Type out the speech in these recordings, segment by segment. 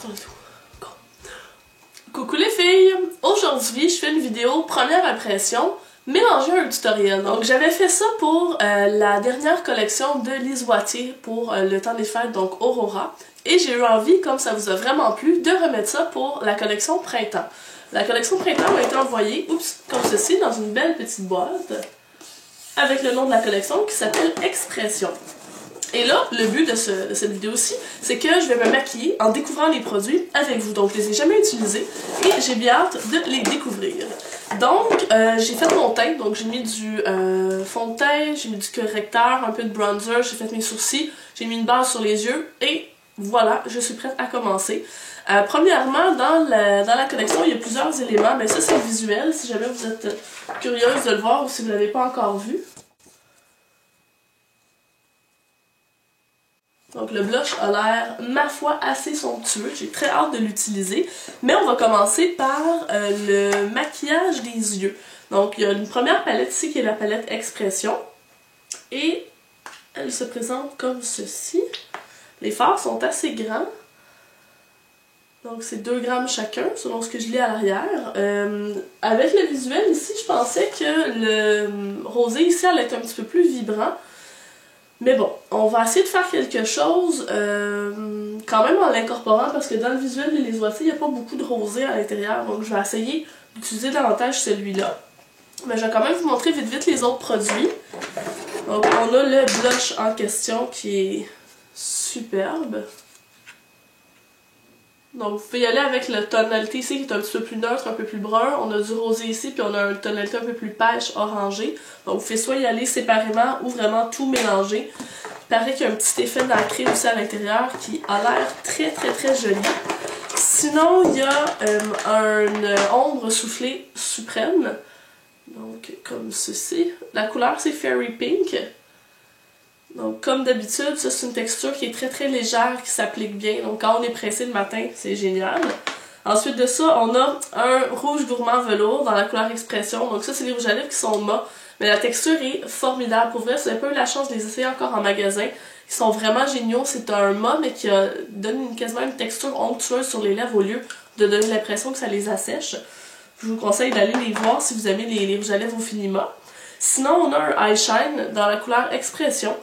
on est où? Go. Coucou les filles! Aujourd'hui, je fais une vidéo première impression mélangée à un tutoriel. Donc j'avais fait ça pour la dernière collection de Lise Wattier pour le temps des fêtes, donc Aurora. Et j'ai eu envie, comme ça vous a vraiment plu, de remettre ça pour la collection printemps. La collection printemps m'a été envoyée, comme ceci, dans une belle petite boîte, avec le nom de la collection qui s'appelle Expression. Et là, le but de cette vidéo-ci, c'est que je vais me maquiller en découvrant les produits avec vous. Donc, je les ai jamais utilisés et j'ai bien hâte de les découvrir. Donc, j'ai fait mon teint. Donc, j'ai mis du fond de teint, j'ai mis du correcteur, un peu de bronzer, j'ai fait mes sourcils, j'ai mis une base sur les yeux et voilà, je suis prête à commencer. Premièrement, dans la collection, il y a plusieurs éléments, mais ça, c'est visuel, si jamais vous êtes curieuse de le voir ou si vous ne l'avez pas encore vu. Donc le blush a l'air, ma foi, assez somptueux. J'ai très hâte de l'utiliser. Mais on va commencer par le maquillage des yeux. Donc il y a une première palette ici qui est la palette Expression. Et elle se présente comme ceci. Les fards sont assez grands. Donc c'est 2 grammes chacun, selon ce que je lis à l'arrière. Avec le visuel ici, je pensais que le rosé ici allait être un petit peu plus vibrant. Mais bon, on va essayer de faire quelque chose quand même en l'incorporant parce que dans le visuel de Lise Wattier, il n'y a pas beaucoup de rosé à l'intérieur. Donc je vais essayer d'utiliser davantage celui-là. Mais je vais quand même vous montrer vite vite les autres produits. Donc on a le blush en question qui est superbe. Donc vous pouvez y aller avec la tonalité ici qui est un petit peu plus neutre, un peu plus brun. On a du rosé ici, puis on a une tonalité un peu plus pêche, orangée. Donc vous pouvez soit y aller séparément ou vraiment tout mélanger. Il paraît qu'il y a un petit effet nacré aussi à l'intérieur qui a l'air très très très joli. Sinon, il y a une ombre soufflée suprême. Donc comme ceci. La couleur c'est Fairy Pink. Donc comme d'habitude, ça c'est une texture qui est très très légère, qui s'applique bien. Donc quand on est pressé le matin, c'est génial. Ensuite de ça, on a un rouge gourmand velours dans la couleur Expression. Donc ça c'est les rouges à lèvres qui sont mat. Mais la texture est formidable. Pour vrai, si vous n'avez pas eu la chance de les essayer encore en magasin, ils sont vraiment géniaux. C'est un mat mais qui donne quasiment une texture onctueuse sur les lèvres au lieu de donner l'impression que ça les assèche. Je vous conseille d'aller les voir si vous aimez les rouges à lèvres au fini mat. Sinon, on a un eye shine dans la couleur Expression.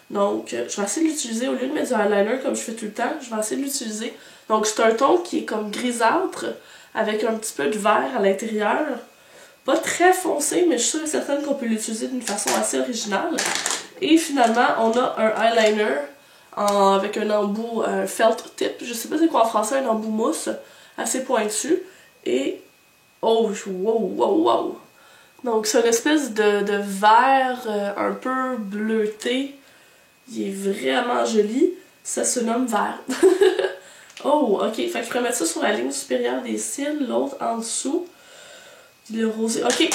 Donc, je vais essayer de l'utiliser au lieu de mettre du eyeliner comme je fais tout le temps. Je vais essayer de l'utiliser. Donc, c'est un ton qui est comme grisâtre avec un petit peu de vert à l'intérieur. Pas très foncé, mais je suis sûre et certaine qu'on peut l'utiliser d'une façon assez originale. Et finalement, on a un eyeliner avec un embout felt tip. Je sais pas c'est quoi en français, un embout mousse assez pointu. Et, oh, wow, wow, wow! Donc, c'est une espèce de vert un peu bleuté. Il est vraiment joli. Ça se nomme vert. Oh, ok. Fait que je pourrais mettre ça sur la ligne supérieure des cils, l'autre en dessous. Le rosé. Ok.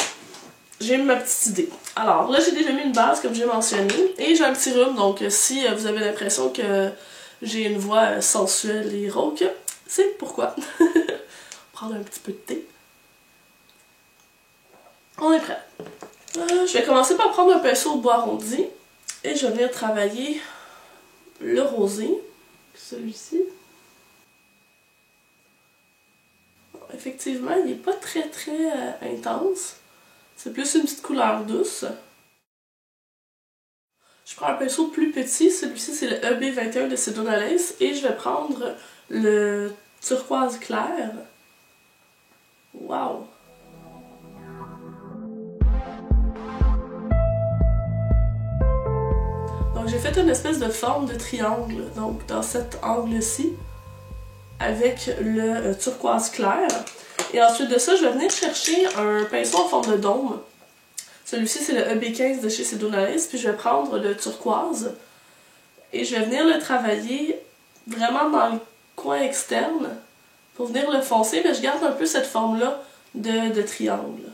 J'ai ma petite idée. Alors, là, j'ai déjà mis une base, comme j'ai mentionné. Et j'ai un petit rhume. Donc, si vous avez l'impression que j'ai une voix sensuelle et rauque, c'est pourquoi. Prendre un petit peu de thé. On est prêt. Je vais commencer par prendre un pinceau au bois arrondi. Et je vais venir travailler le rosé, celui-ci. Bon, effectivement, il n'est pas très très intense. C'est plus une petite couleur douce. Je prends un pinceau plus petit, celui-ci c'est le EB21 de Sedona Lace. Et je vais prendre le turquoise clair. Wow! Donc j'ai fait une espèce de forme de triangle, donc dans cet angle-ci, avec le turquoise clair. Et ensuite de ça, je vais venir chercher un pinceau en forme de dôme. Celui-ci, c'est le EB15 de chez Sedona Lace, puis je vais prendre le turquoise. Et je vais venir le travailler vraiment dans le coin externe, pour venir le foncer, mais je garde un peu cette forme-là de triangle.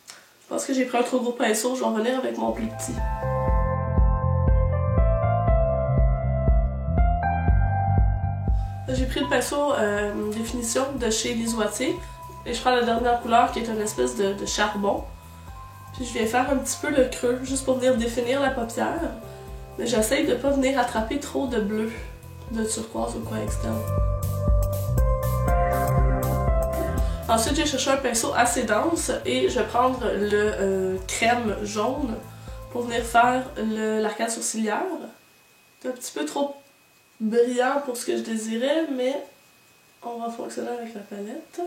Je pense que j'ai pris un trop gros pinceau, je vais en revenir avec mon plus petit. J'ai pris le pinceau définition de chez Lise Wattier et je prends la dernière couleur qui est une espèce de charbon. Puis je viens faire un petit peu le creux juste pour venir définir la paupière. Mais j'essaye de ne pas venir attraper trop de bleu de turquoise au coin externe. Ensuite, j'ai cherché un pinceau assez dense et je vais prendre le crème jaune pour venir faire l'arcade sourcilière. C'est un petit peu trop brillant pour ce que je désirais, mais on va fonctionner avec la palette.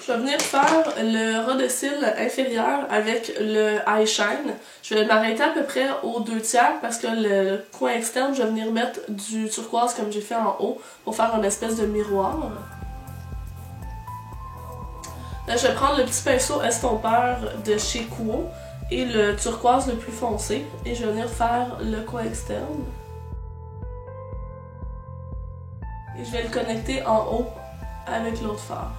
Je vais venir faire le ras de cils inférieur avec le eye shine. Je vais m'arrêter à peu près aux 2/3 parce que le coin externe, je vais venir mettre du turquoise comme j'ai fait en haut pour faire une espèce de miroir. Là, je vais prendre le petit pinceau estompeur de chez Kuo et le turquoise le plus foncé et je vais venir faire le coin externe. Et je vais le connecter en haut avec l'autre fard.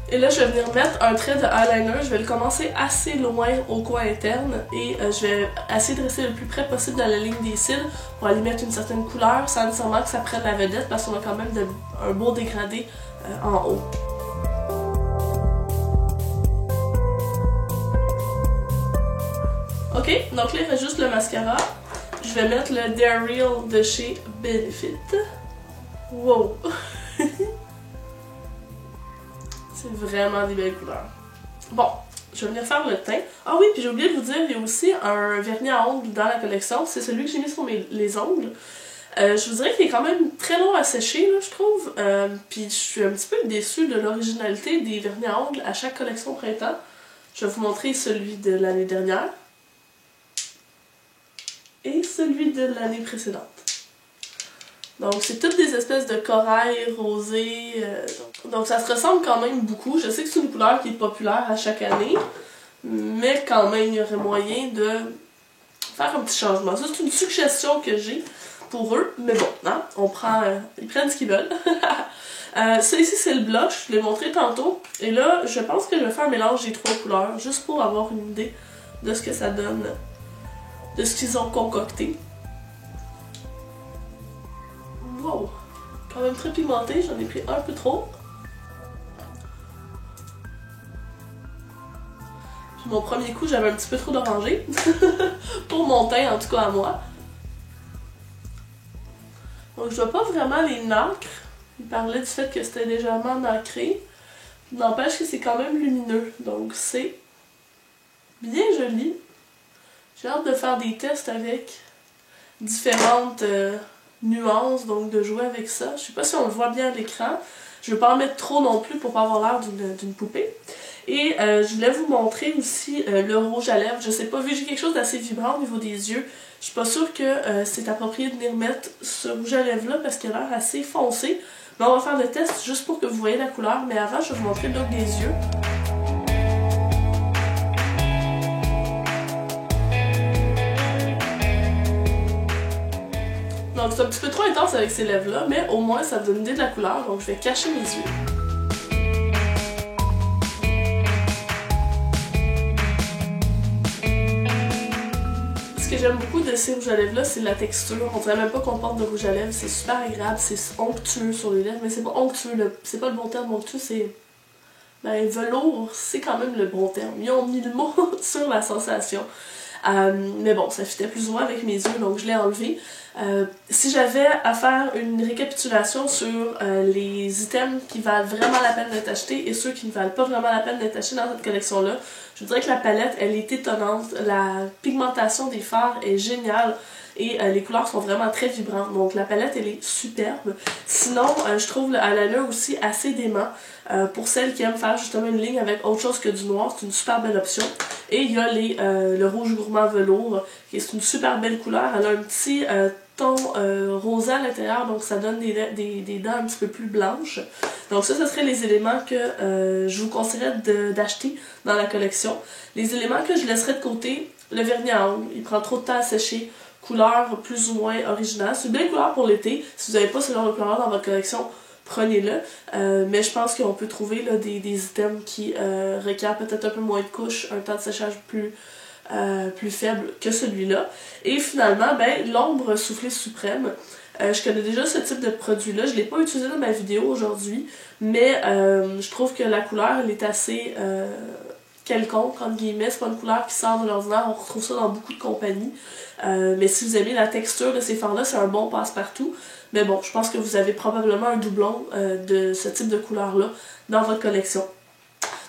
Et là, je vais venir mettre un trait de eyeliner. Je vais le commencer assez loin au coin interne et je vais essayer de rester le plus près possible dans la ligne des cils pour aller mettre une certaine couleur sans nécessairement que ça prenne la vedette parce qu'on a quand même un beau dégradé en haut. Ok, donc là il reste juste le mascara. Je vais mettre le Dare Real de chez Benefit. Wow! C'est vraiment des belles couleurs. Bon, je vais venir faire le teint. Ah oui, puis j'ai oublié de vous dire, il y a aussi un vernis à ongles dans la collection. C'est celui que j'ai mis sur les ongles. Je vous dirais qu'il est quand même très long à sécher, là, je trouve. Puis je suis un petit peu déçue de l'originalité des vernis à ongles à chaque collection printemps. Je vais vous montrer celui de l'année dernière. Et celui de l'année précédente. Donc c'est toutes des espèces de corail rosé. Donc ça se ressemble quand même beaucoup. Je sais que c'est une couleur qui est populaire à chaque année. Mais quand même, il y aurait moyen de faire un petit changement. Ça, c'est une suggestion que j'ai pour eux. Mais bon, hein, ils prennent ce qu'ils veulent. Ça ici, c'est le blush. Je l'ai montré tantôt. Et là, je pense que je vais faire un mélange des 3 couleurs. Juste pour avoir une idée de ce que ça donne. De ce qu'ils ont concocté. Wow! Quand même très pigmenté, j'en ai pris un peu trop. Puis mon premier coup, j'avais un petit peu trop d'orangé. Pour mon teint, en tout cas à moi. Donc je vois pas vraiment les nacres. Il parlait du fait que c'était légèrement nacré. N'empêche que c'est quand même lumineux. Donc c'est bien joli. J'ai hâte de faire des tests avec différentes nuances, donc de jouer avec ça. Je sais pas si on le voit bien à l'écran. Je vais pas en mettre trop non plus pour pas avoir l'air d'une poupée. Et je voulais vous montrer aussi le rouge à lèvres. Je sais pas, vu que j'ai quelque chose d'assez vibrant au niveau des yeux, je suis pas sûre que c'est approprié de venir mettre ce rouge à lèvres là parce qu'il a l'air assez foncé. Mais on va faire le test juste pour que vous voyez la couleur. Mais avant, je vais vous montrer le look des yeux. Donc c'est un petit peu trop intense avec ces lèvres-là, mais au moins ça donne une idée de la couleur, donc je vais cacher mes yeux. Ce que j'aime beaucoup de ces rouges à lèvres-là, c'est la texture. On dirait même pas qu'on porte de rouge à lèvres, c'est super agréable, c'est onctueux sur les lèvres, mais c'est pas onctueux, c'est pas le bon terme, onctueux c'est... Ben, velours, c'est quand même le bon terme. Ils ont mis le mot sur la sensation. Mais bon, ça fitait plus ou moins avec mes yeux, donc je l'ai enlevé. Si j'avais à faire une récapitulation sur les items qui valent vraiment la peine d'être achetés et ceux qui ne valent pas vraiment la peine d'être achetés dans cette collection-là, je dirais que la palette, elle est étonnante. La pigmentation des fards est géniale. Et les couleurs sont vraiment très vibrantes. Donc la palette, elle est superbe. Sinon, je trouve le eyeliner aussi assez dément. Pour celles qui aiment faire justement une ligne avec autre chose que du noir, c'est une super belle option. Et il y a le rouge gourmand velours, qui est une super belle couleur. Elle a un petit ton rosé à l'intérieur, donc ça donne des dents un petit peu plus blanches. Donc ça, ce serait les éléments que je vous conseillerais d'acheter dans la collection. Les éléments que je laisserais de côté, le vernis à ongles, il prend trop de temps à sécher. Couleur plus ou moins originale. C'est une belle couleur pour l'été. Si vous n'avez pas ce genre de couleur dans votre collection, prenez-le. Mais je pense qu'on peut trouver là, des items qui requièrent peut-être un peu moins de couches, un temps de séchage plus faible que celui-là. Et finalement, ben, l'ombre soufflée suprême. Je connais déjà ce type de produit-là. Je ne l'ai pas utilisé dans ma vidéo aujourd'hui, mais je trouve que la couleur elle est assez quelconque, entre guillemets, c'est pas une couleur qui sort de l'ordinaire, on retrouve ça dans beaucoup de compagnies. Mais si vous aimez la texture de ces fards-là, c'est un bon passe-partout. Mais bon, je pense que vous avez probablement un doublon de ce type de couleur-là dans votre collection.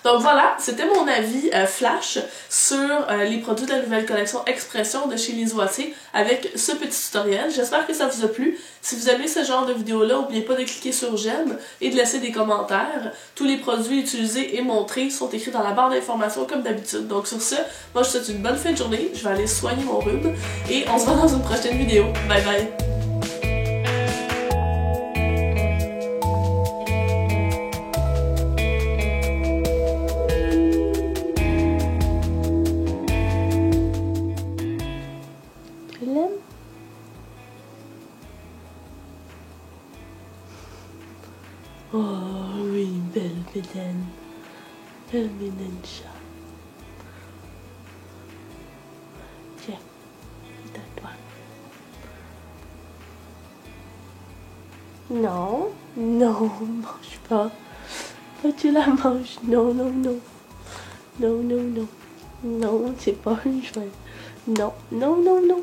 Donc voilà, c'était mon avis flash sur les produits de la nouvelle collection Expression de chez Les Oitiers avec ce petit tutoriel. J'espère que ça vous a plu. Si vous aimez ce genre de vidéo-là, n'oubliez pas de cliquer sur j'aime et de laisser des commentaires. Tous les produits utilisés et montrés sont écrits dans la barre d'informations comme d'habitude. Donc sur ce, moi je vous souhaite une bonne fin de journée, je vais aller soigner mon rhume et on se voit dans une prochaine vidéo. Bye bye! Oh oui, belle bédaine. Belle bédaine chat. Tiens, c'est à toi. Non, non, mange pas. Pas tu la manges. Non, non, non. Non, non, non. Non, c'est pas une chouette. Non, non, non, non.